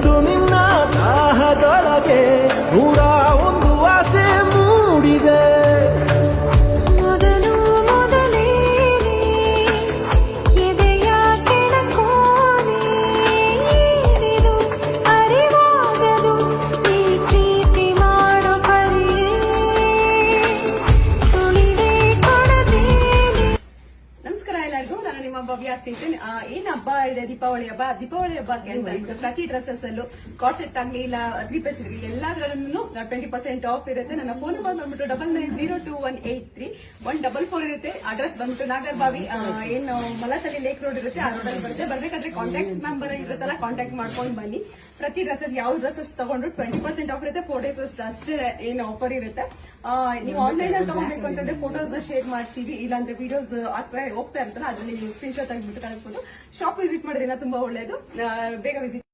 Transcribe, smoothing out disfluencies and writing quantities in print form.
ಎಂದು ನಿನ್ನ ದಾಹದೊಳಗೆ ನೂರ ಒಂದು ಆಸೆ ಮೂಡಿದೆ. ಮೊದಲು ಮೊದಲೇ ಎದೆಯ ಕೆಣಕೋನೆ ಏನಿದು ಅರಿವಾಗದು ಈ ಪ್ರೀತಿ ಮಾಡೋ ಪರಿಯೇ ಸುಳಿವೆ ಕೊಡದೇನೆ. ನಮಸ್ಕಾರ ಎಲ್ಲರಿಗೂ, ನಾನು ನಿಮ್ಮ ಭವ್ಯ ಚೇತನ್. ಏನ್ ಹಬ್ಬ ಇದೆ? ದೀಪಾವಳಿ ಹಬ್ಬ. ದೀಪಾವಳಿ ಹಬ್ಬಕ್ಕೆ ಅಂತ ಇಟ್ಟು ಪ್ರತಿ ಡ್ರೆಸ್ಸಸ್ ಅಲ್ಲೂ ಕಾರ್ಡ್ ಸೆಟ್ ಆಗ್ಲಿ ಇಲ್ಲ 3 ಪೀಸ್ ಇರಲಿ ಎಲ್ಲಾದ್ರಲ್ಲೂ 20% ಆಫ್ ಇರುತ್ತೆ. ನನ್ನ ಫೋನ್ ನಂಬರ್ ಬಂದ್ಬಿಟ್ಟು 9902183144 ಇರುತ್ತೆ. ಅಡ್ರೆಸ್ ಬಂದ್ಬಿಟ್ಟು ನಾಗರಬಾವಿ, ಏನು ಮಲತಲಿ ಲೇಕ್ ರೋಡ್ ಇರುತ್ತೆ, ಆ ರೋಡಲ್ಲಿ ಬರುತ್ತೆ. ಬರ್ಬೇಕಾದ್ರೆ ಕಾಂಟ್ಯಾಕ್ಟ್ ನಂಬರ್ ಇರುತ್ತಲ್ಲ, ಕಾಂಟ್ಯಾಕ್ಟ್ ಮಾಡ್ಕೊಂಡು ಬನ್ನಿ. ಪ್ರತಿ ಡ್ರೆಸ್ಸಸ್ ಯಾವ ಡ್ರೆಸ್ಸಸ್ ತಗೊಂಡ್ರು 20% ಆಫ್ ಇರುತ್ತೆ. 4 ಡೇಸ್ ಅಷ್ಟೇ ಏನು ಆಫರ್ ಇರುತ್ತೆ. ನೀವು ಆನ್ಲೈನ್ ಅಲ್ಲಿ ತಗೋಬೇಕು ಅಂತಂದ್ರೆ ಫೋಟೋಸ್ ನ ಶೇರ್ ಮಾಡ್ತೀವಿ, ಇಲ್ಲಾಂದ್ರೆ ವಿಡಿಯೋಸ್ ಹೋಗ್ತಾ ಇರುತ್ತಲ್ಲ, ಅದರಲ್ಲಿ ನೀವು ಸ್ಕ್ರೀನ್ ಶಾಟ್ ತೆಗೆದ್ಬಿಟ್ಟು ಕಳಿಸ್ಬೋದು. ಶಾಪ್ ವಿಸಿಟ್ ಮಾಡಿದ್ರೆ ತುಂಬಾ ಒಳ್ಳೇದು. ಬೇಗ ವಿಸಿಟ್